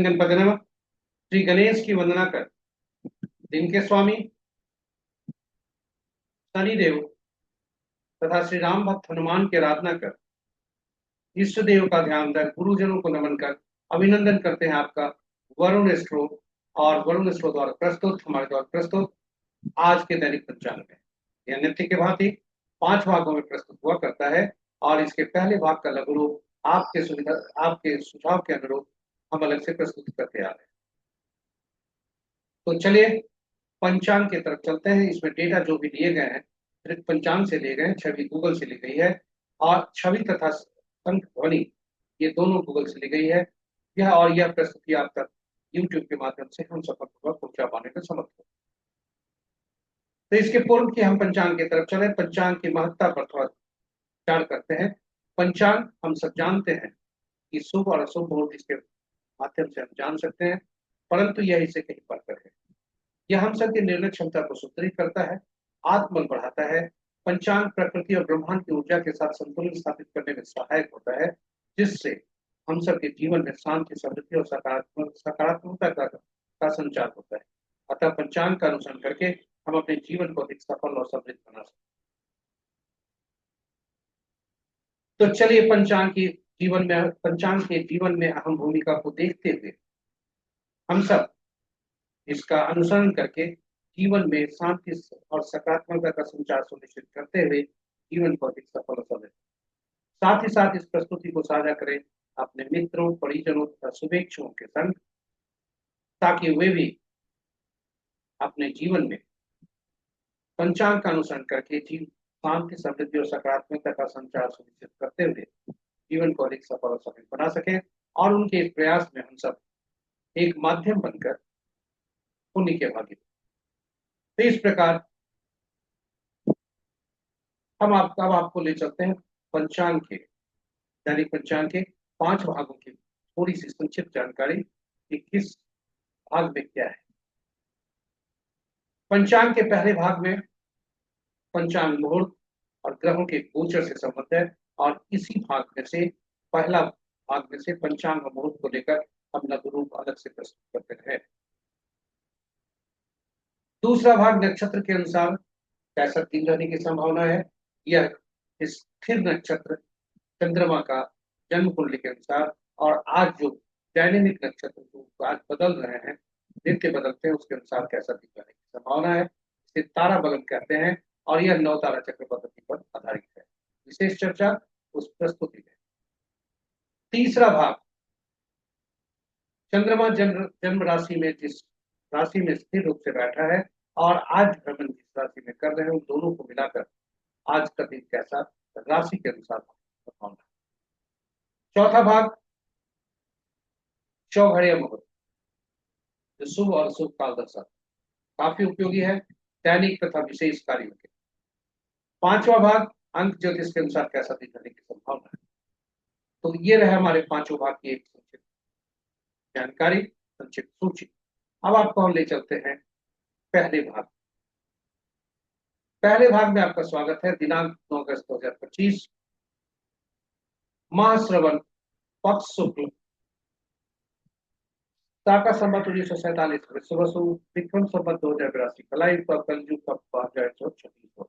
गण गणपति नमः। श्री गणेश की वंदना कर, दिन के स्वामी शनिदेव तथा श्री राम भक्त हनुमान की आराधना कर, इष्ट देव का ध्यान रख, गुरुजनों को नमन कर अभिनंदन करते हैं आपका वरुण स्ट्रो और वरुण स्ट्रो द्वारा प्रस्तुत, हमारे द्वारा प्रस्तुत आज के दैनिक पंचांग में यह नित्य के भांति 5 भागों में प्रस्तुत हुआ करता है और इसके पहले भाग का लघु रूप आपके सुविधा, आपके सुझाव के अनुरूप हम अलग से प्रस्तुत करते आ रहे हैं। तो चलिए पंचांग की तरफ चलते हैं। इसमें डेटा जो भी लिए गए हैं सिर्फ पंचांग से लिए गए हैं, छवि गूगल से ली गई है और छवि तथा संख ध्वनि ये दोनों गूगल से ली गई है। यह प्रस्तुति आप तक यूट्यूब के माध्यम से हम सफलतापूर्वक पहुंचा पाने में समर्थ हो। तो इसके पूर्व की हम पंचांग की तरफ चले, पंचांग की महत्ता पर थोड़ा विचार करते हैं। पंचांग हम सब जानते हैं कि शुभ और अशुभ मुहूर्त इसके माध्यम से हम जान सकते हैं, परंतु यह इसे कहीं बढ़कर है। यह हम सब की निर्णय क्षमता को सुदृढ़ करता है, आत्मबल बढ़ाता है। पंचांग प्रकृति और ब्रह्मांड की ऊर्जा के साथ संतुलन स्थापित करने में सहायक होता है, जिससे हम सब के जीवन में शांति, समृद्धि और सकारात्मकता का संचार होता है। अतः पंचांग का अनुसरण करके हम अपने जीवन को अधिक सफल और समृद्ध बना सकते हैं। तो चलिए पंचांग के जीवन में अहम भूमिका को देखते हुए हम सब इसका अनुसरण करके जीवन में शांति और सकारात्मकता का संचार सुनिश्चित करते हुए जीवन को अधिक सफल और समृद्ध। साथ ही साथ इस प्रस्तुति को साझा करें अपने मित्रों, परिजनों तथा शुभेच्छुओं के संग, ताकि वे भी अपने जीवन में पंचांग का अनुसरण करके शांति, समृद्धि और सकारात्मकता का संचार सुनिश्चित करते हुए जीवन को अधिक सफल और समृद्ध बना सके और उनके इस प्रयास में हम सब एक माध्यम बनकर पुण्य के भागी। तो इस प्रकार हम अब आपको ले चलते हैं पंचांग के, दैनिक पंचांग के 5 भागों की थोड़ी सी संक्षिप्त जानकारी कि किस भाग में क्या है। पंचांग के पहले भाग में पंचांग मुहूर्त और ग्रहों के गोचर से संबंध है और इसी भाग में से पहला भाग में से पंचांग मुहूर्त को लेकर हम लघु रूप अलग से प्रस्तुत करते हैं। दूसरा भाग नक्षत्र के अनुसार कैसा दिन रहने की संभावना है। यह स्थिर नक्षत्र चंद्रमा का जन्म कुंडली के अनुसार और आज जो डायनेमिक नक्षत्र जो आज बदल रहे हैं, नित्य बदलते हैं, उसके अनुसार कैसा दिन रहने की संभावना है। इसे तारा बलम कहते हैं और यह 9 तारा चक्र पद्धति पर आधारित है। विशेष चर्चा उस प्रस्तुति में। तीसरा भाग चंद्रमा जन्म राशि में जिस राशि में स्थिर रूप से बैठा है और आज भ्रमण जिस राशि में कर रहे हैं, उन दोनों को मिलाकर आज का दिन कैसा राशि के अनुसार संभावना। चौथा भाग चौघड़िया मुहूर्त जो शुभ और अशुभ काल दर्शाता, काफी उपयोगी है दैनिक तथा विशेष कार्यों के। पांचवा भाग अंक ज्योतिष के अनुसार कैसा दिन रहने की संभावना है। तो ये रहे हमारे 5 भाग की एक संक्षिप्त जानकारी, संक्षिप्त सूची। अब आपको हम ले चलते हैं पहले भाग। पहले भाग में आपका स्वागत है। दिनांक 9 अगस्त 2025, माह श्रवण, पक्ष शुक्ल, शाका संवत 1947 विश्ववसु, विक्रम संवत 2082 कलायुग का कलयुग का 2136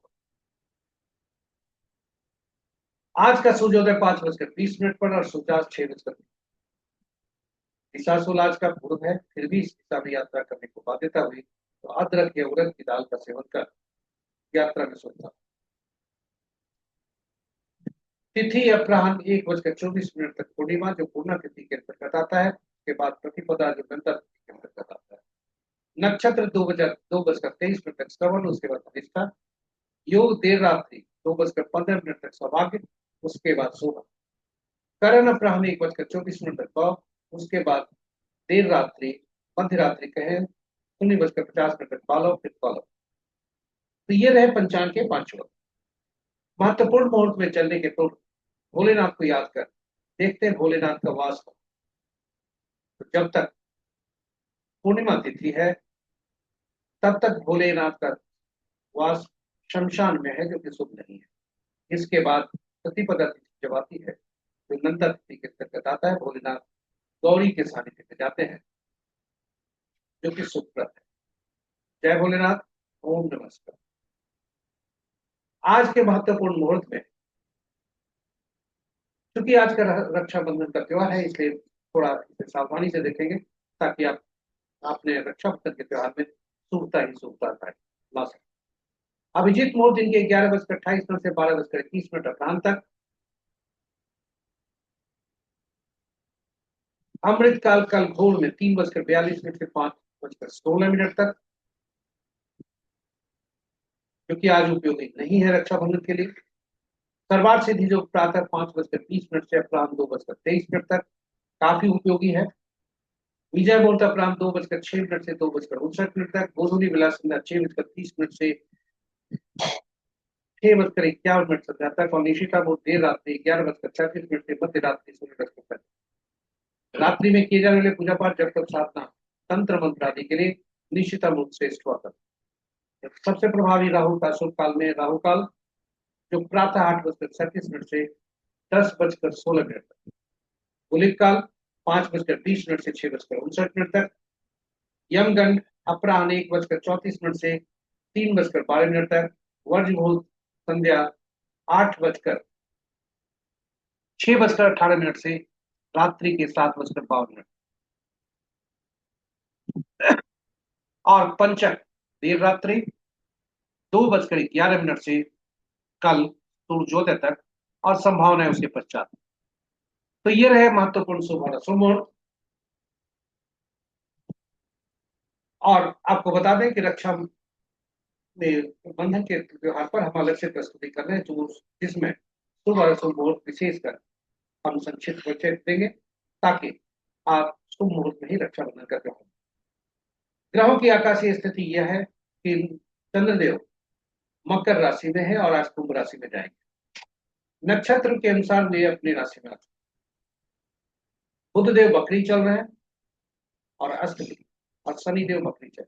आज का सूर्योदय 5:20 पर और सूर्यास्त 6:20। दिशाशूल आज का पूर्व है, फिर भी इस दिशा में यात्रा करने को बाध्यता हुई तो अदरक या उड़द की दाल का सेवन कर यात्रा में सोचता। तिथि अपराह्न 1:24 तक पूर्णिमा जो पूर्णा तिथि के अंतर्गत आता है, उसके बाद प्रतिपदा जो गंधा तिथि के अंतर्गत आता है। नक्षत्र 2:23 तक श्रवण, उसके बाद अधिष्ठा। योग देर रात्रि 2:15 तक सौभाग्य, उसके बाद शोभा। करण अपराह्न 1:24 तक गौ, उसके बाद देर रात्रि मध्य रात्रि कहे 0:50 तक पालव, फिर पालव। तो ये रहे पंचांग के 5 वक्त। महत्वपूर्ण मुहूर्त में चलने के पूर्व भोलेनाथ को याद कर देखते हैं भोलेनाथ का वास हो। तो जब तक पूर्णिमा तिथि है तब तक भोलेनाथ का वास शमशान में है, जो कि शुभ नहीं है। इसके बाद प्रतिपदा तिथि जब आती है जो नंदा तिथि के अंतर्गत आता है, भोलेनाथ गौरी के सानिध्य में जाते हैं, जो कि सुखप्रद है। जय भोलेनाथ। ओम नमस्कार। आज के महत्वपूर्ण मुहूर्त में, क्योंकि आज का रक्षाबंधन का त्योहार है, इसलिए थोड़ा इसे सावधानी से देखेंगे, ताकि आप अपने रक्षाबंधन के त्योहार में शुभता ही शुभता ला सकें। अभिजीत मुहूर्त दिन के 11:28 से 12:21 अपराह्न तक। अमृत काल कल भोर में 3:42 से 5:16 तक, क्योंकि आज उपयोगी नहीं है रक्षाबंधन के लिए। सर्वार्थ सिद्धि जो प्रातः 5:20 से अपराह्न 2:23 तक काफी उपयोगी है। विजय मुहूर्त अपराह्न 2:06 से 2:59 तक। गोधूली विलास संध्या 6:30 से 6:51 संध्या तक। और निशिता मुहूर्त देर रात्रि 11:36 से मध्य रात्रि 16 तक। रात्रि में किए जाने वाले पूजा पाठ, जब तक साधना, तंत्र मंत्र आदि के लिए निशिता मुहूर्त श्रेष्ठ हुआ करता। सबसे प्रभावी राहु का शुभ काल में राहु काल, जो प्रातः 8:37 से 10:16 तक। गुलिक काल 5:20 से 6:59 तक। यमगंड अपराह्न 1:34 से 3:12 तक। वर्ज मुहूर्त संध्या 6:18 से रात्रि के 7:52। और पंचक देर रात्रि 2:11 से कल सूर्योदय तक, और संभावना है उसके पश्चात। तो ये रहे महत्वपूर्ण शुभ और अशुभ मुहूर्त। और आपको बता दें कि रक्षा में बंधन के त्योहार पर हम अलग से प्रस्तुति कर रहे हैं, जो जिसमें शुभ और अशुभ मुहूर्त विशेषकर हम संक्षिप्त परिचय देंगे, ताकि आप शुभ मुहूर्त में ही रक्षाबंधन कर पाएं। ग्रहों की आकाशीय स्थिति यह है कि चंद्रदेव मकर राशि में है और आज कुंभ राशि में जाएंगे। नक्षत्र के अनुसार वे अपनी राशि में आते हैं। बुधदेव बकरी चल रहे हैं और अष्टमी, और शनिदेव बकरी चल।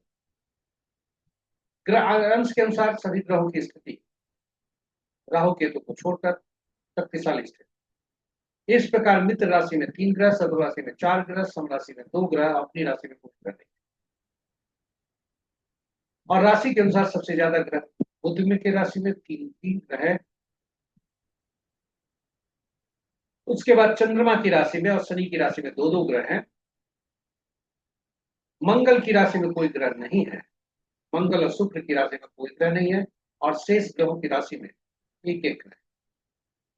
ग्रह अंश के अनुसार सभी ग्रहों की स्थिति राहु केतु को छोड़कर शक्तिशाली स्थिति। इस प्रकार मित्र राशि में 3 ग्रह, शत्रु राशि में 4 ग्रह, सम राशि में 2 ग्रह, अपनी राशि में कोई ग्रह नहीं। और राशि के अनुसार सबसे ज्यादा ग्रह बुध में की राशि में 3 ग्रह है। उसके बाद चंद्रमा की राशि में और शनि की राशि में 2 ग्रह हैं। मंगल की राशि में कोई ग्रह नहीं है। मंगल और शुक्र की राशि में कोई ग्रह नहीं है। और शेष ग्रहों की राशि में एक एक ग्रह।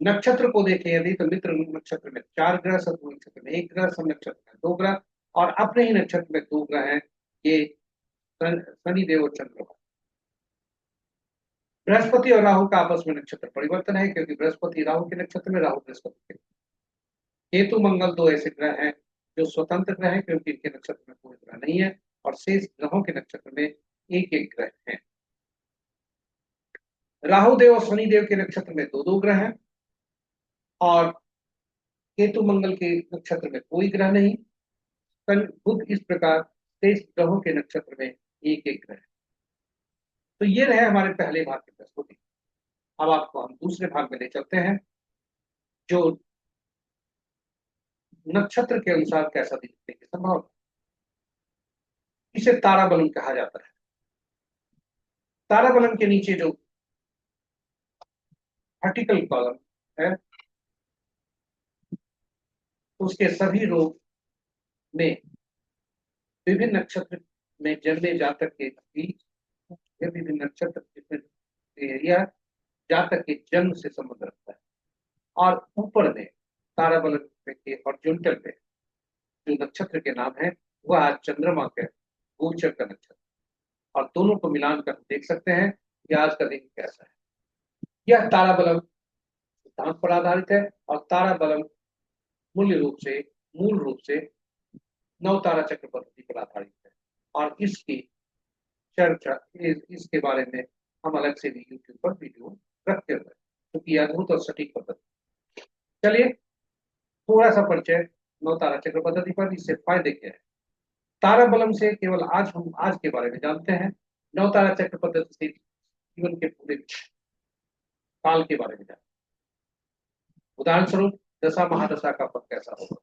नक्षत्र को देखें यदि, तो मित्र नक्षत्र में 4 ग्रह, शत्रु नक्षत्र में 1 ग्रह, सम नक्षत्र में 2 ग्रह, और अपने ही नक्षत्र में 2 ग्रह हैं। ये शनिदेव और चंद्रमा। बृहस्पति और राहु का आपस में नक्षत्र परिवर्तन है, क्योंकि बृहस्पति राहु के नक्षत्र में, राहु बृहस्पति के। केतु मंगल 2 ऐसे ग्रह हैं जो स्वतंत्र ग्रह हैं, क्योंकि इनके नक्षत्र में कोई ग्रह नहीं है। और शेष ग्रहों के नक्षत्र में एक एक ग्रह हैं। राहु देव और शनि देव के नक्षत्र में 2 ग्रह हैं, और केतु मंगल के नक्षत्र में कोई ग्रह नहीं। बुध इस प्रकार शेष ग्रहों के नक्षत्र में एक एक ग्रह। तो ये रहे हमारे पहले भाग की प्रस्तुति। अब आपको हम दूसरे भाग में ले चलते हैं, जो नक्षत्र के अनुसार कैसा दिखने की संभावना। इसे ताराबलम कहा जाता है। ताराबलम के नीचे जो वर्टिकल कॉलम है, उसके सभी रो में विभिन्न नक्षत्र में जन्मे जातक के बीच, विभिन्न नक्षत्र एरिया जातक के जन्म से संबंध रखता है। और ऊपर में ताराबलम के हॉरिजॉन्टल पे जो नक्षत्र के नाम है, वह आज चंद्रमा के गोचर का नक्षत्र। और दोनों को मिलान कर देख सकते हैं कि आज का दिन कैसा है। यह ताराबलम सिद्धांत पर आधारित है, और ताराबलम मूल रूप से नवतारा चक्र पद्धति पर आधारित है। और इसकी चर्चा इसके बारे में हम अलग से भी यूट्यूब पर वीडियो रखते हुए, क्योंकि अद्भुत और सटीक पद्धति। चलिए थोड़ा सा परिचय नवतारा चक्र पद्धति पर, इससे फायदे क्या है। ताराबलम से केवल हम आज के बारे में जानते हैं। नवतारा चक्र पद्धति से जीवन के पूरे काल के बारे में जानते हैं। उदाहरण स्वरूप दशा महादशा का फल कैसा होगा,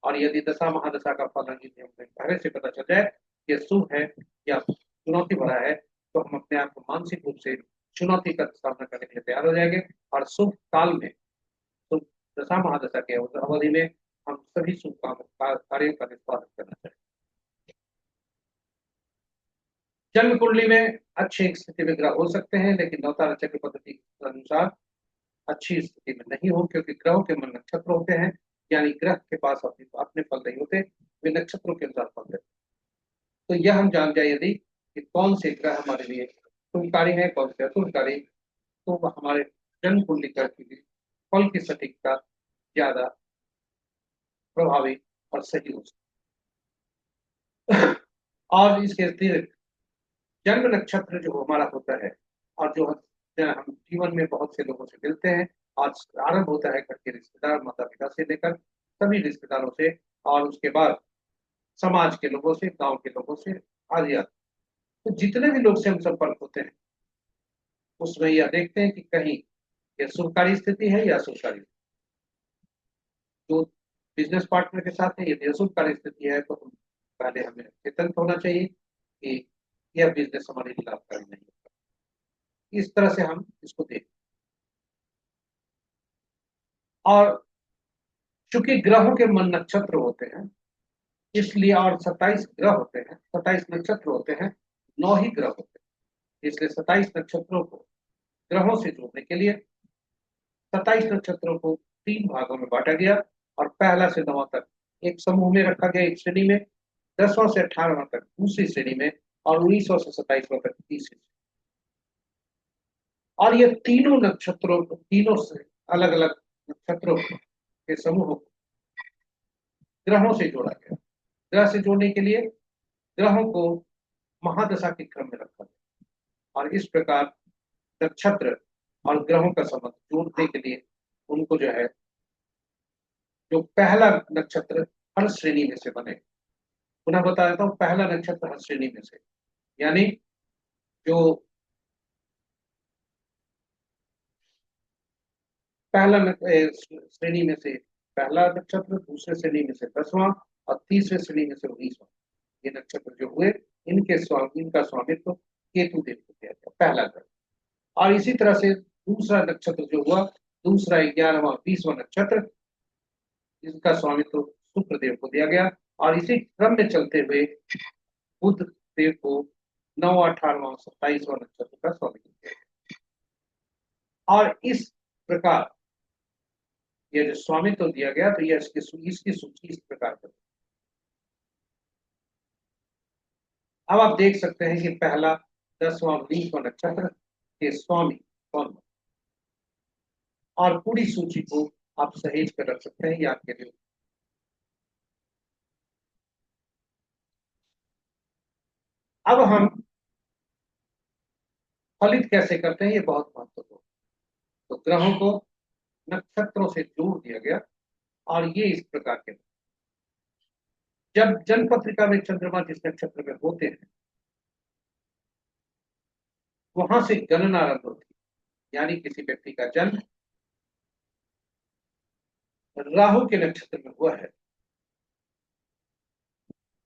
और यदि दशा महादशा का फल यदि हमें पहले से पता चल जाए कि ये शुभ है या चुनौती भरा है, तो हम अपने आप को मानसिक रूप से चुनौती का सामना करने के लिए तैयार हो जाएंगे। और शुभ काल में, शुभ दशा महादशा के अवधि में हम सभी शुभ कार्यों का निष्पादन करना चाहिए। जन्म कुंडली में अच्छी स्थिति में ग्रह हो सकते हैं, लेकिन नवतारा चक्र पद्धति के अनुसार अच्छी स्थिति में नहीं हो, क्योंकि ग्रहों के मन नक्षत्र होते हैं। यानी ग्रह के पास अपने अपने फल नहीं होते, वे नक्षत्रों के अनुसार फल देते। तो यह हम जान जाए यदि कि कौन से ग्रह हमारे लिए शुभकारी है, कौन से अशुभकारी, तो वह हमारे जन्म कुंडली ग्रह की फल की सटीकता ज्यादा प्रभावी और सही हो सकती। और इसके अतिरिक्त जन्म नक्षत्र जो हमारा होता है, और जो हम जीवन में बहुत से लोगों से मिलते हैं, आज आरंभ होता है घर के रिश्तेदार, माता पिता से लेकर सभी रिश्तेदारों से, और उसके बाद समाज के लोगों से, गांव के लोगों से, आदि आदि। तो जितने भी लोग से हम संपर्क होते हैं, उसमें यह देखते हैं कि कहीं यह शुभकारी स्थिति है या अशुभकारी। जो बिजनेस पार्टनर के साथ है, यदि अशुभकारी स्थिति है, तो हम पहले हमें चेतन होना चाहिए कि यह बिजनेस हमारे लिए लाभकारी नहीं होगा। इस तरह से हम इसको देखते हैं। और चूंकि ग्रहों के मन नक्षत्र होते हैं, इसलिए, और 27 ग्रह होते हैं, 27 नक्षत्र होते हैं, 9 ही ग्रह होते हैं, इसलिए 27 नक्षत्रों को ग्रहों से जोड़ने के लिए 27 नक्षत्रों को 3 भागों में बांटा गया, और पहला से 9वां तक एक समूह में रखा गया, एक श्रेणी में, 10वां से 18वां तक दूसरी श्रेणी में, और 19वां से 27वां तक तीसरी। और ये तीनों नक्षत्रों को, तीनों से अलग अलग नक्षत्रों के समूह को ग्रहों से जोड़ा गया। ग्रह से जोड़ने के लिए ग्रहों को महादशा के क्रम में रखा गया, और इस प्रकार नक्षत्र और ग्रहों का संबंध जोड़ने के लिए उनको जो है, जो पहला नक्षत्र हर श्रेणी में से बने, पुनः बता देता हूँ, पहला नक्षत्र हर श्रेणी में से, यानी जो पहला श्रेणी में से पहला नक्षत्र, दूसरे श्रेणी में से 10वां, और तीसरे श्रेणी में से 19वां, ये नक्षत्र जो हुए, इनका स्वामित्व केतु देव को दिया गया, पहला ग्रह। और इसी तरह से दूसरा नक्षत्र जो हुआ, दूसरा 11वां 20वां नक्षत्र, इसका स्वामित्व शुक्र देव को दिया गया। और इसी क्रम में चलते हुए बुध देव को 9वां 18वां 27वां नक्षत्र का स्वामित्व दिया गया। और इस प्रकार ये जो स्वामित्व दिया गया, तो यह इसकी सूची इस प्रकार पर। अब आप देख सकते हैं कि पहला 10वां 20वां नक्षत्र के स्वामी कौन, और पूरी सूची को आप सहेज कर रख सकते हैं याद के लिए। अब हम फलित कैसे करते हैं, ये बहुत महत्वपूर्ण। तो ग्रहों को नक्षत्रों से जोड़ दिया गया, और ये इस प्रकार के, जब जन्म पत्रिका में चंद्रमा जिस नक्षत्र में होते हैं, वहां से गणना आरंभ होती है। यानी किसी व्यक्ति का जन्म राहु के नक्षत्र में हुआ है,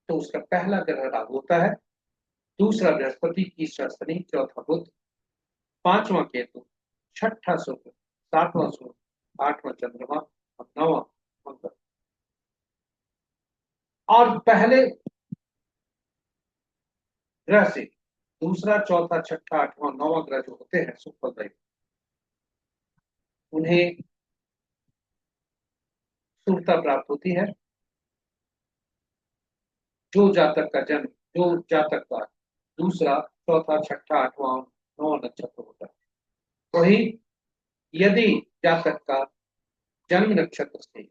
तो उसका पहला ग्रह राहु होता है, दूसरा बृहस्पति, तीसरा शनि, चौथा बुध, पांचवा केतु, छठा शुक्र, सातवां सूर्य, आठवां चंद्रमा, और 9वां मंगल। और पहले ग्रह से दूसरा, चौथा, छठा, आठवां, 9वां ग्रह जो होते हैं सुखफलदायी, उन्हें शुभता प्राप्त होती है। जो जातक का दूसरा, चौथा, छठा, आठवां, 9वां नक्षत्र होता है, वही यदि जातक का जन्म नक्षत्र से,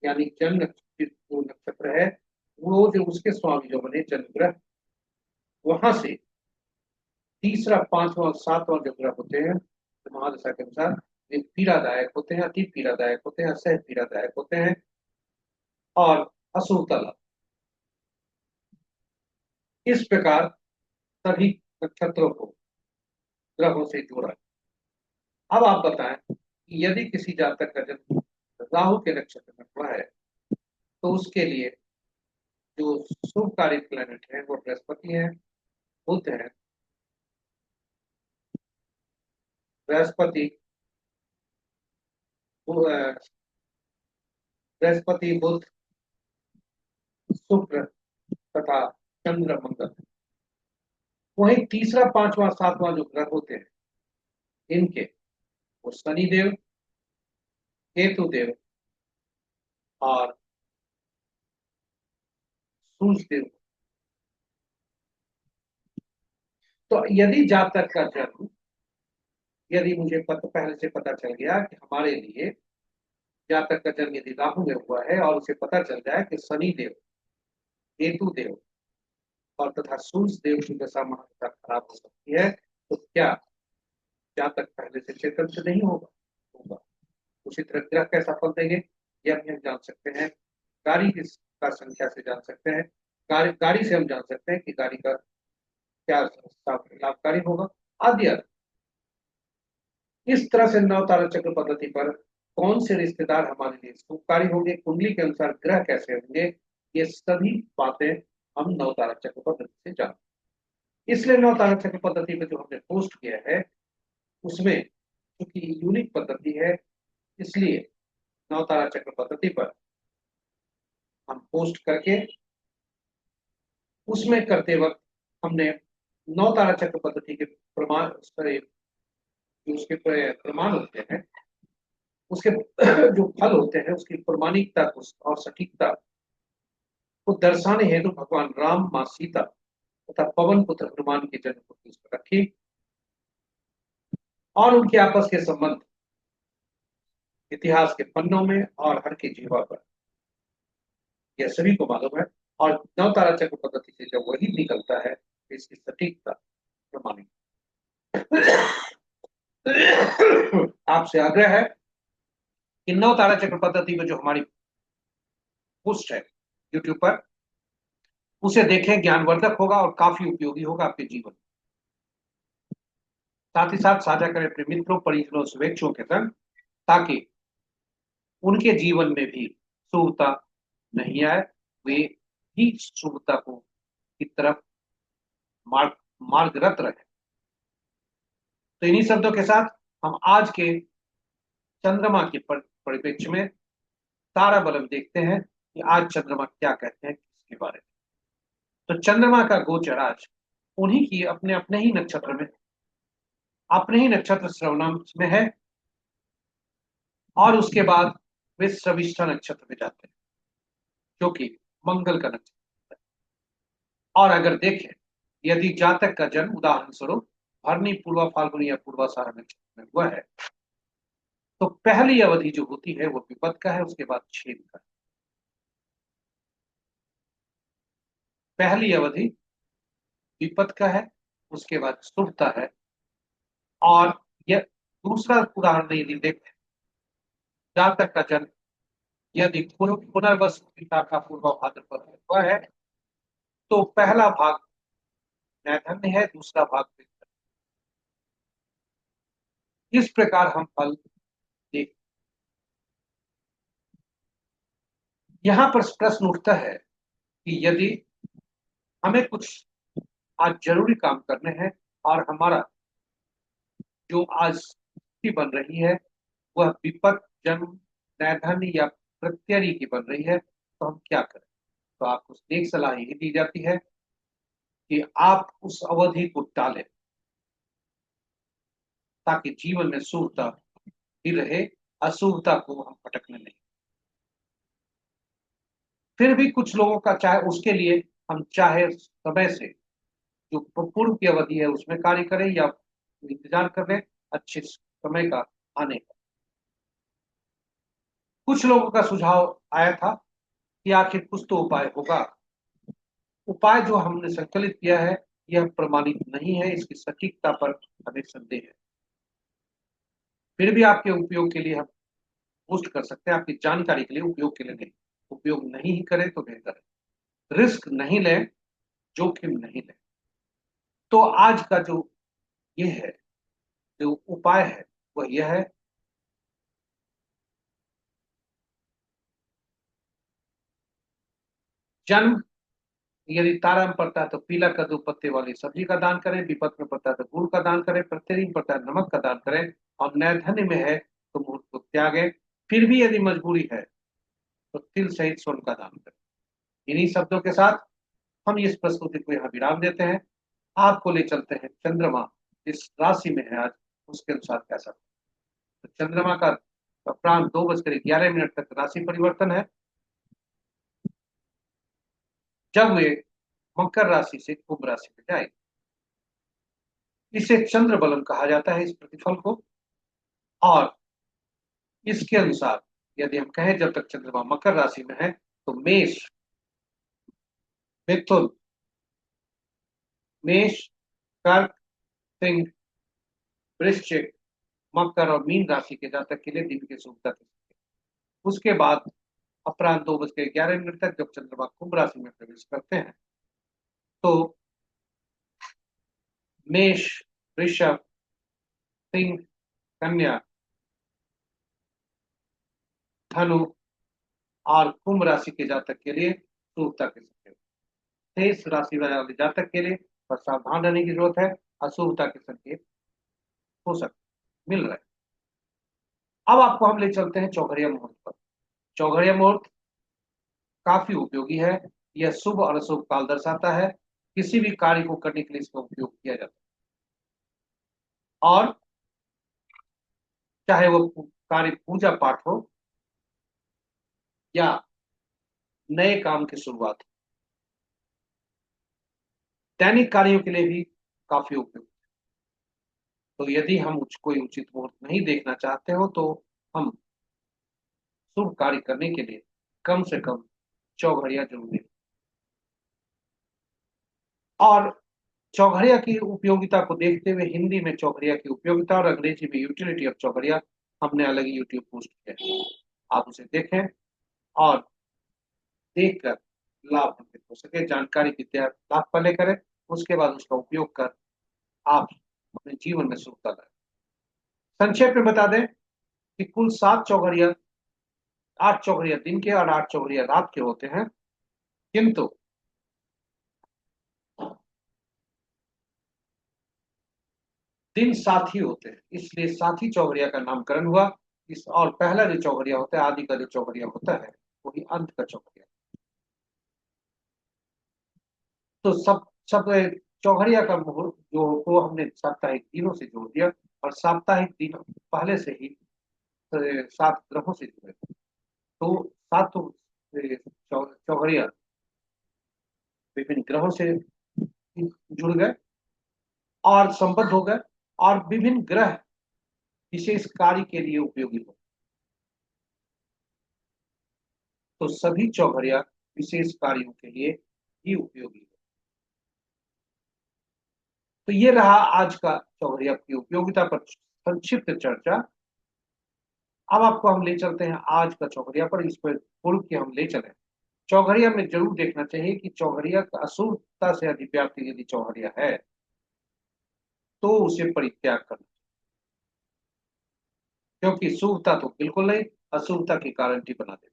यानी जन्म नक्षत्र जो नक्षत्र है, वो जो उसके स्वामी जो बने जन्म ग्रह, वहां से तीसरा, पांचवा और सातवां जो ग्रह होते हैं, तो महादशा के अनुसार वे पीड़ादायक होते हैं, अति पीड़ादायक होते हैं, असह पीड़ादायक होते हैं, और अशुभता लाभ। इस प्रकार सभी नक्षत्रों को ग्रहों से जोड़ा। अब आप बताएं कि यदि किसी जातक का जन्म राहु के नक्षत्र में हुआ है, तो उसके लिए जो शुभकारी प्लेनेट है वो बृहस्पति है, बुध है। बृहस्पति बृहस्पति, बुध, शुक्र तथा चंद्र, मंगल। वहीं तीसरा, पांचवा, सातवां जो ग्रह होते हैं इनके, वो शनि देव, केतु देव और सूर्य देव। तो यदि जातक का जन्म, यदि मुझे पहले से पता चल गया कि हमारे लिए जातक का जन्म यदि राहु में हुआ है और उसे पता चल जाए कि शनि देव, केतु देव और तथा सूर्य देव की दशा महादशा खराब हो सकती है, तो क्या जातक पहले से चेतन से नहीं होगा? होगा। उसी तरह ग्रह कैसा फल देंगे यह भी हम जान सकते हैं। गाड़ी की का संख्या से जान सकते हैं। गाड़ी से हम जान सकते हैं कि गाड़ी का क्या लाभकारी होगा आदि आदि। इस तरह से नव तारा चक्र पद्धति पर कौन से रिश्तेदार हमारे लिए शुभकारी होंगे, कुंडली के अनुसार ग्रह कैसे होंगे, ये सभी बातें हम नव तारा चक्र पद्धति से जानते हैं। इसलिए नव तारा चक्र पद्धति पे जो हमने पोस्ट किया है उसमें, क्योंकि यूनिक पद्धति है, इसलिए नव तारा चक्र पद्धति पर हम पोस्ट करके उसमें करते वक्त हमने नौ तारा चक्र पद्धति के प्रमाण, जो उसके प्रमाण होते हैं, उसके जो फल होते हैं, उसकी प्रमाणिकता और सटीकता को दर्शाने हेतु भगवान राम, मां सीता तथा पवन पुत्र हनुमान की जन्म को उस पर रखी और उनके आपस के संबंध इतिहास के पन्नों में और हर की जीवा पर यह सभी को मालूम है। और नव तारा चक्र पद्धति से जब वही निकलता है तो इसकी सटीकता प्रमाणित। आपसे आग्रह है कि नव तारा चक्र पद्धति में जो हमारी पोस्ट है यूट्यूब पर, उसे देखें, ज्ञानवर्धक होगा और काफी उपयोगी होगा आपके जीवन में। साथ ही साथ साझा करें अपने मित्रों, परिजनों, शुभेच्छुओं के संग, ताकि उनके जीवन में भी शुभता नहीं आए, वे ही शुभता को की तरफ मार्ग मार्गरत रहे। तो इन्हीं शब्दों के साथ हम आज के चंद्रमा के परिप्रेक्ष्य में तारा बलम देखते हैं कि आज चंद्रमा क्या कहते हैं इसके बारे में। तो चंद्रमा का गोचर आज उन्हीं की अपने अपने ही नक्षत्र में, अपने ही नक्षत्र श्रवणम में है और उसके बाद वे श्रविष्ठा नक्षत्र में जाते हैं जो कि मंगल का नक्षत्र है। और अगर देखें, यदि जातक का जन्म उदाहरण स्वरूप भरनी, पूर्वा फाल्गुनी या पूर्वाषाढ़ा नक्षत्र में हुआ है, तो पहली अवधि जो होती है वो विपद का है, उसके बाद छेद का है। पहली अवधि विपद का है, उसके बाद शुभता है। और यह दूसरा उदाहरण यदि देखें, जातक का जन्म यदि पुनर्वस पिता का पूर्व भाद्रपद में हुआ है, तो पहला भाग नैधन्य है, दूसरा भाग विपद। इस प्रकार हम फल देख, यहां पर प्रश्न उठता है कि यदि हमें कुछ आज जरूरी काम करने हैं और हमारा जो आज स्थिति बन रही है वह विपद, जन्म, नैधन्य या प्रत्यरी की बन रही है, तो हम क्या करें? तो आपको एक सलाह यही दी जाती है कि आप उस अवधि को टालें ताकि जीवन में शुभता ही रहे, अशुभता को हम भटकने नहीं। फिर भी कुछ लोगों का चाहे उसके लिए हम चाहे समय से जो पूर्व की अवधि है उसमें कार्य करें या इंतजार कर लें अच्छे समय का आने का। कुछ लोगों का सुझाव आया था कि आखिर कुछ तो उपाय होगा। उपाय जो हमने संकलित किया है यह प्रमाणित नहीं है, इसकी सटीकता पर हमें संदेह है। फिर भी आपके उपयोग के लिए हम पोस्ट कर सकते हैं, आपकी जानकारी के लिए, उपयोग के लिए नहीं। उपयोग नहीं ही करें तो बेहतर है। रिस्क नहीं लें, जोखिम नहीं लें। तो आज का जो ये है, जो उपाय है वह यह है जन्म, यदि तारा में पड़ता है तो पीला कद्दू पत्ते वाली सब्जी का दान करें, विपत्त में पड़ता है तो गुड़ का दान करें, प्रत्यय में पड़ता है नमक का दान करें, और नैर्धन्य में है तो मुहूर्त को त्यागें। फिर भी यदि मजबूरी है तो तिल सहित स्वर्ण का दान करें। इन्हीं शब्दों के साथ हम इस प्रस्तुति को यहाँ विराम देते हैं। आपको ले चलते हैं चंद्रमा जिस राशि में है आज, उसके अनुसार कैसा। तो चंद्रमा का अपराह्न 2:11 तक राशि परिवर्तन है, जब वे मकर राशि से कुंभ राशि में जाएंगे। इसे चंद्र बलम कहा जाता है इस प्रतिफल को। और इसके अनुसार यदि हम कहें जब तक चंद्रमा मकर राशि में है तो मेष, मिथुन, मेष, कर्क, सिंह, वृश्चिक, मकर और मीन राशि के जातक के लिए दिन की शुभता की। उसके बाद अपराह्न 2:11 तक जब चंद्रमा कुंभ राशि में प्रवेश करते हैं तो मेष, वृषभ, सिंह, कन्या, धनु और कुंभ राशि के जातक के लिए शुभता के संकेत। शेष राशि वाले जातक के लिए बस सावधान रहने की जरूरत है, अशुभता के संकेत हो सकते मिल रहे हैं। अब आपको हम ले चलते हैं चौघड़िया मुहूर्त पर। चौघड़िया मुहूर्त काफी उपयोगी है। यह शुभ और अशुभ काल दर्शाता है। किसी भी कार्य को करने के लिए इसका उपयोग किया जाता है, और चाहे वो कार्य पूजा पाठ हो या नए काम की शुरुआत हो, दैनिक कार्यों के लिए भी काफी उपयोगी। तो यदि हम कोई उचित मुहूर्त नहीं देखना चाहते हो तो हम शुभ कार्य करने के लिए कम से कम चौघड़िया जरूर दें। और चौघड़िया की उपयोगिता को देखते हुए हिंदी में चौघड़िया की उपयोगिता और अंग्रेजी में यूटिलिटी ऑफ चौघड़िया हमने अलग ही यूट्यूब पोस्ट किया है। आप उसे देखें और देखकर लाभान्वित हो सके, जानकारी विद्या लाभ पहले करें, उसके बाद उसका उपयोग कर आप अपने जीवन में सुखता लाए। संक्षेप में बता दें कि कुल 7 चौघड़िया, 8 चौघड़िया दिन के और 8 चौघड़िया रात के होते हैं, किंतु दिन साथ ही होते हैं, इसलिए साथी चौघड़िया का नामकरण हुआ। इस और पहला जो चौघड़िया होता है, आदि का जो चौघड़िया होता है, वही अंत का चौघड़िया। तो सब सब चौघड़िया का मुहूर्त जो को हमने साप्ताहिक दिनों से जोड़ दिया, और साप्ताहिक दिन पहले से ही 7 ग्रहों से जुड़े। तो सातों चौघड़िया विभिन्न ग्रहों से जुड़ गए और संबद्ध हो गए, और विभिन्न ग्रह विशेष कार्य के लिए उपयोगी हो। तो सभी चौघड़िया विशेष कार्यों के लिए ही उपयोगी है। तो ये रहा आज का चौघड़िया की उपयोगिता पर संक्षिप्त चर्चा। अब आपको हम ले चलते हैं आज का चौघड़िया पर, इस पर पूर्व के हम ले चले। चौघड़िया में जरूर देखना चाहिए कि चौघड़िया का अशुभता से अधिव्याप्त यदि चौघड़िया है तो उसे परित्याग करना, क्योंकि शुभता तो बिल्कुल नहीं, अशुभता की गारंटी बना दे।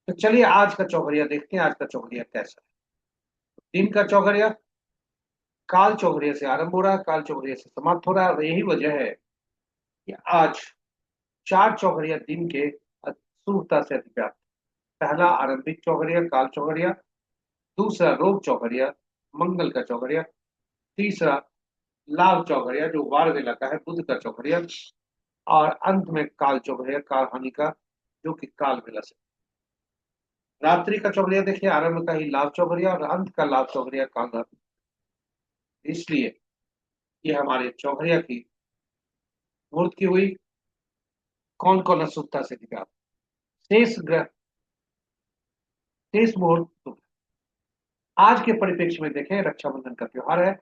तो चलिए आज का चौघड़िया देखते हैं, आज का चौघड़िया कैसा है। दिन का चौघड़िया काल चौघड़िया से आरंभ हो रहा है, काल चौघड़िया से समाप्त हो रहा है, और यही वजह है कि आज 4 चौघड़िया दिन के शुभता से अधिव्याप्त। पहला आरंभिक चौघड़िया काल चौघड़िया, दूसरा रोग चौघड़िया मंगल का चौघड़िया, तीसरा लाभ चौघड़िया जो वार वेला का है बुध का चौघड़िया, और अंत में काल चौघड़िया काल हानि का जो कि काल वेला से। रात्रि का चौघड़िया देखिए, आरंभ का ही लाभ चौघड़िया और अंत का लाभ चौघड़िया काल रात्रि। इसलिए ये हमारे चौघड़िया की मुहूर्त की हुई। कौन कौन अशुभता से निकाल, शेष ग्रह, शेष मुहूर्त शुभ। आज के परिप्रेक्ष्य में देखें, रक्षाबंधन का त्योहार है।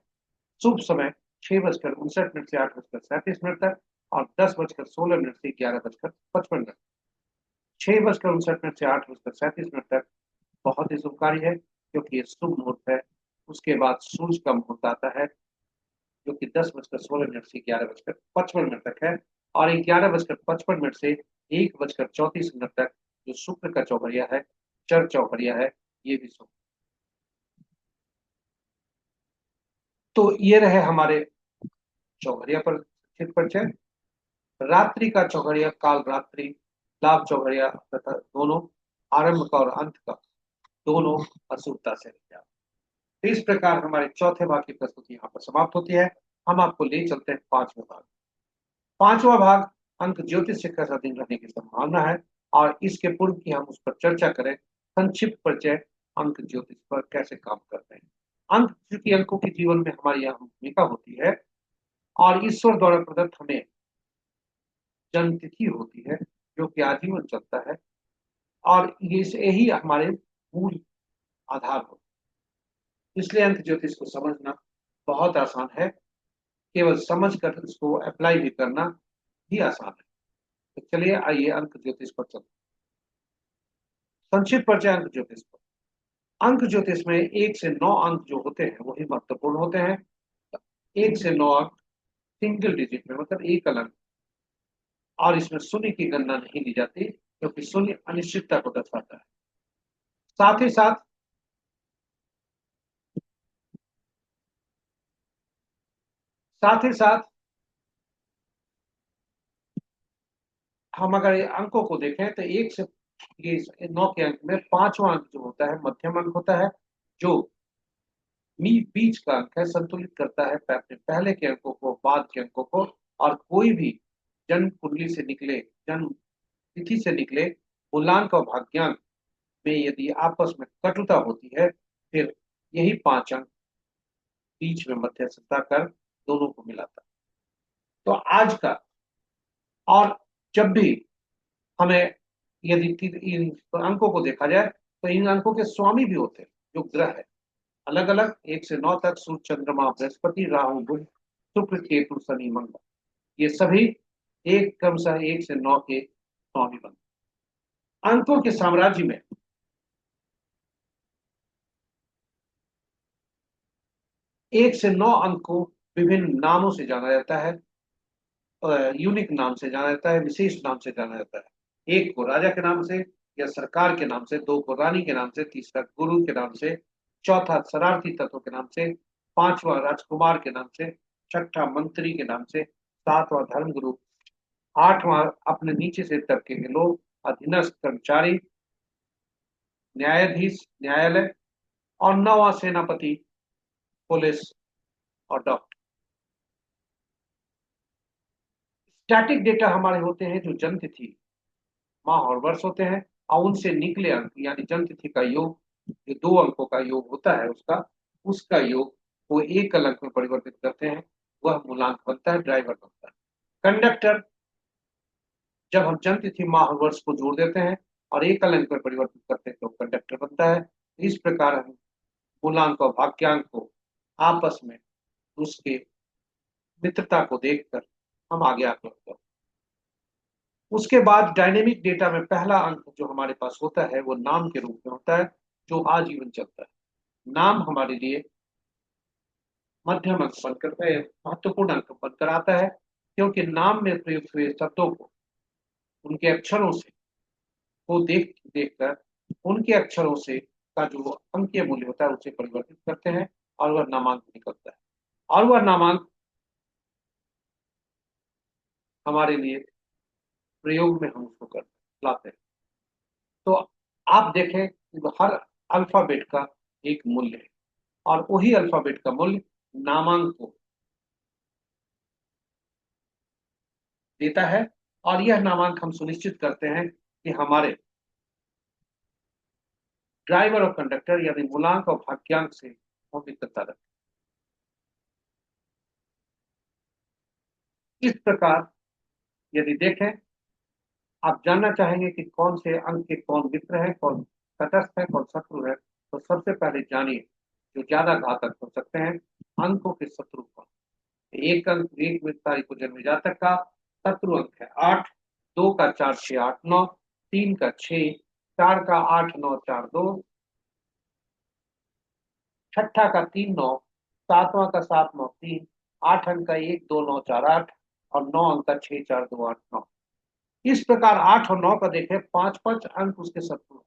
शुभ समय 6:59 से 8:37 तक, और 10:16 से 11:55। 6:59 से 8:37 तक बहुत ही शुभकारी है, क्योंकि ये शुभ मुहूर्त है। उसके बाद सूर्य का मुहूर्त आता है जो कि 10:16 से 11:55 तक है, और 11:55 से 1:34 तक जो शुक्र का चौघड़िया है, चर चौघड़िया है, ये भी सुन। तो ये रहे हमारे चौघड़िया पर स्थित परिचय। रात्रि का चौघड़िया, काल रात्रि, लाभ चौघड़िया तथा दोनों, आरंभ का और अंत का दोनों अशुभता से रह जाते। तो इस प्रकार हमारे चौथे भाग की प्रस्तुति यहाँ पर समाप्त होती है। हम आपको ले चलते हैं पांचवें भाग। पांचवा भाग, अंक ज्योतिष से कैसा दिन रहने की संभावना है, और इसके पूर्व की हम उस पर चर्चा करें, संक्षिप्त परिचय अंक ज्योतिष पर कैसे काम करते हैं। अंक, चूंकि अंकों के जीवन में हमारी यहाँ भूमिका होती है और ईश्वर द्वारा प्रदत्त हमें जन्म तिथि होती है जो कि आजीवन चलता है, और ये यही हमारे मूल आधार होते हैं। इसलिए अंक ज्योतिष को समझना बहुत आसान है, केवल समझ कर उसको अप्लाई भी करना भी आसान है। तो चलिए आइए अंक ज्योतिष पर चलते हैं। संक्षिप्त परिचय अंक ज्योतिष पर। अंक ज्योतिष में 1 से 9 अंक जो होते हैं वही महत्वपूर्ण होते हैं। 1 से 9 अंक सिंगल डिजिट में, मतलब एक अंक, और इसमें शून्य की गणना नहीं ली जाती क्योंकि शून्य अनिश्चितता को दर्शाता है। साथ ही साथ साथ ही साथ हम अगर ये अंकों को देखें तो 1 से 9 के अंक में पांचवा अंक जो होता है मध्यम अंक होता है, जो बीच का अंक है, संतुलित करता है अपने पहले के अंकों को, बाद के अंकों को। और कोई भी जन्म कुंडली से निकले, जन्म तिथि से निकले मूलांक और भाग्यांक में यदि आपस में कटुता होती है, फिर यही 5 अंक बीच में मध्यस्थता कर दोनों को मिलाता है। तो आज का, और जब भी हमें यदि इन अंकों को देखा जाए तो इन अंकों के स्वामी भी होते हैं जो ग्रह है, अलग अलग 1 से 9 तक, सूर्य चंद्रमा बृहस्पति राहु बुध शुक्र केतु शनि मंगल, ये सभी एक क्रमशः 1 से 9 के स्वामी बनते हैं। अंकों के साम्राज्य में 1 से 9 अंक को विभिन्न नामों से जाना जाता है, यूनिक नाम से जाना जाता है, विशेष नाम से जाना जाता है। एक को राजा के नाम से या सरकार के नाम से, दो को रानी के नाम से, तीसरा गुरु के नाम से, चौथा शरारती तत्व के नाम से, पांचवा राजकुमार के नाम से, छठा मंत्री के नाम से, सातवां धर्मगुरु, आठवां अपने नीचे से तबके के लोग, अधीनस्थ कर्मचारी, न्यायाधीश न्यायालय, और नौवां सेनापति, पुलिस और डॉक्टर। स्टैटिक डेटा हमारे होते हैं जो जन्म तिथि, माह और वर्ष होते हैं, और उनसे निकले अंक यानी जन्म तिथि का योग, जो 2 अंकों का योग होता है उसका, उसका योग को एक अंक में परिवर्तित करते हैं, वह मूलांक बनता है, ड्राइवर बनता है। कंडक्टर, जब हम जन्म तिथि माह और वर्ष को जोड़ देते हैं और एक अंक में परिवर्तित करते हैं तो कंडक्टर बनता है। इस प्रकार हम मूलांक और भाग्यांक को आपस में उसके मित्रता को देखकर हम आगे आकलन करते हैं। उसके बाद डायनेमिक डेटा में पहला अंक जो हमारे पास होता है वो नाम के रूप में होता है, जो आजीवन चलता है। नाम हमारे लिए मध्यम अंक बनकर महत्वपूर्ण अंक बनकर आता है, क्योंकि नाम में प्रयुक्त हुए शब्दों को उनके अक्षरों से को देख देखकर उनके अक्षरों से का जो अंकीय मूल्य होता है उसे परिवर्तित करते हैं और वह नामांक निकलता है, और वह नामांक हमारे लिए प्रयोग में हम उसको कर लाते हैं। तो आप देखें कि हर अल्फाबेट का एक मूल्य है, और वही अल्फाबेट का मूल्य नामांक को देता है, और यह नामांक हम सुनिश्चित करते हैं कि हमारे ड्राइवर और कंडक्टर यानी मूलांक और भाग्यांक से हम मित्रता रखें। इस प्रकार यदि देखें, आप जानना चाहेंगे कि कौन से अंक के कौन मित्र है, कौन तटस्थ है, कौन शत्रु है, तो सबसे पहले जानिए जो ज्यादा घातक हो सकते हैं अंकों के शत्रु कौन। एक अंक, एक तारीख को जन्मे जातक का शत्रु अंक है 8, 2 का 4 6 8 9, 3 का 6, 4 का 8 9 4 2, छठा का 3 9, सातवां का 7 9 3, 8 अंक का 1 2 9 4 8, और 9 अंक का 6 4 2 8 9। इस प्रकार 8 और 9 का देखें, 5 5 अंक उसके शत्रु हैं।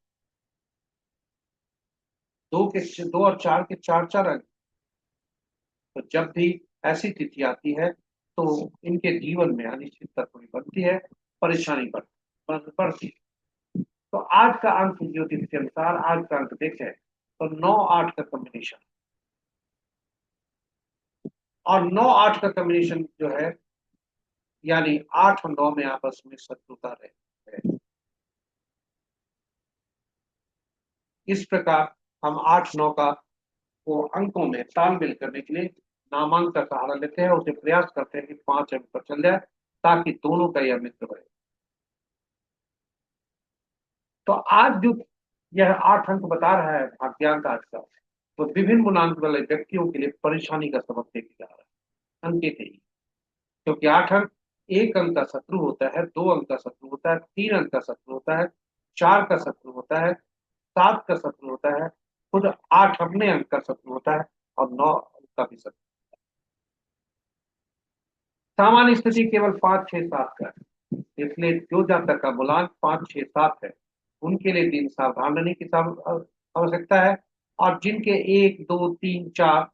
दो और चार के चार चार अंक। तो जब भी ऐसी तिथि आती है तो इनके जीवन में अनिश्चितता थोड़ी बढ़ती है, परेशानी बढ़ती है। तो आज का अंक ज्योतिष के अनुसार आज का अंक देखें तो 9-8 का कॉम्बिनेशन। और 9-8 का कॉम्बिनेशन जो है, यानी 8 और 9 में आपस में शत्रुता है। इस प्रकार हम 8-9 का को अंकों में तालमेल करने के लिए नामांक का सहारा लेते हैं, उसे प्रयास करते हैं कि 5 अंक पर चल जाए ताकि दोनों का यह मित्र बने। तो आज जो यह 8 अंक बता रहा है भाग्यांक आज का, तो विभिन्न गुणांक वाले व्यक्तियों के लिए परेशानी का सबक देखा जा रहा है अंक के ही। क्योंकि 8 अंक, एक अंक का शत्रु होता है, 2 अंक का शत्रु होता है, 3 अंक का शत्रु होता है, 4 का शत्रु होता है, 7 का शत्रु होता है, खुद 8 अपने अंक का शत्रु होता है, और 9 अंक का भी शत्रु। सामान्य स्थिति केवल 5, 6, 7 का है। इसलिए जो जातक का मूलांक 5, 6, 7 है, उनके लिए दिन सावधान रहने की आवश्यकता है। और जिनके 1, 2, 3, 4,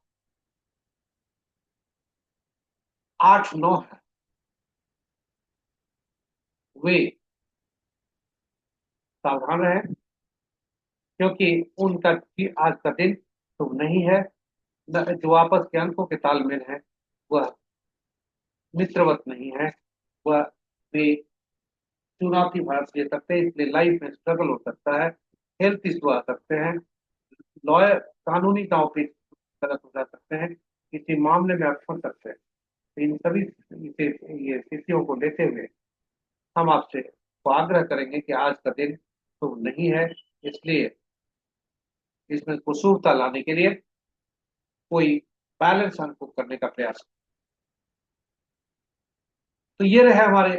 8, 9 है, वे सावधान रहें, क्योंकि उनका आज का दिन शुभ नहीं है। जो आपस के अंकों के तालमेल है वह मित्रवत नहीं है, वह वे चुनौती भारत ले सकते हैं। इसलिए लाइफ में स्ट्रगल हो सकता है, हेल्थ इशू आ सकते हैं, लॉयर कानूनी दांव पे गलत हो जा सकते हैं, किसी मामले में आप फंस सकते हैं। तो इन सभी ये स्थितियों को लेते हुए हम आपसे तो आग्रह करेंगे कि आज का दिन शुभ नहीं है। इसलिए इसमें कुशलता लाने के लिए कोई बैलेंस हमको करने का प्रयास। तो ये रहे हमारे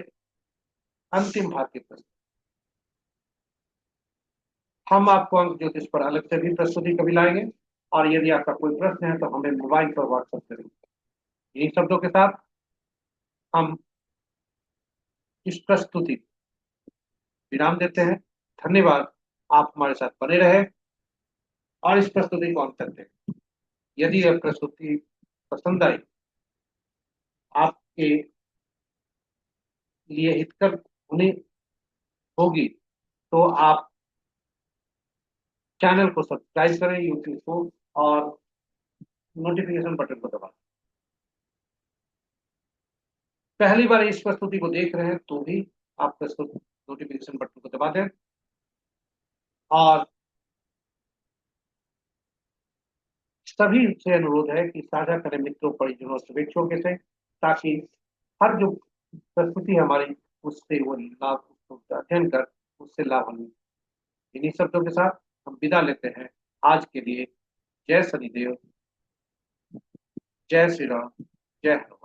अंतिम भाग के प्रश्न। हम आपको अंक ज्योतिष पर अलग से भी प्रस्तुति कभी लाएंगे, और यदि आपका कोई प्रश्न है तो हमें मोबाइल पर व्हाट्सएप करेंगे। यही शब्दों के साथ हम इस प्रस्तुति विराम देते हैं। धन्यवाद, आप हमारे साथ बने रहे और इस प्रस्तुति को अंत तक देखें। यदि यह प्रस्तुति पसंद आई, आपके लिए हितकर होनी होगी, तो आप चैनल को सब्सक्राइब करें यूट्यूब को, और नोटिफिकेशन बटन को दबाएं। पहली बार इस प्रस्तुति को देख रहे हैं तो भी आप नोटिफिकेशन बटन को दबा दें, और सभी से अनुरोध है कि साझा करें मित्रों, परिजनों, शुभेच्छुओं के से, ताकि हर जो प्रस्तुति हमारी उससे वो लाभ, उसको अध्ययन कर उससे लाभ हमें। इन्हीं शब्दों के साथ हम विदा लेते हैं आज के लिए। जय शनिदेव, जय श्री राम, जय हनुमान।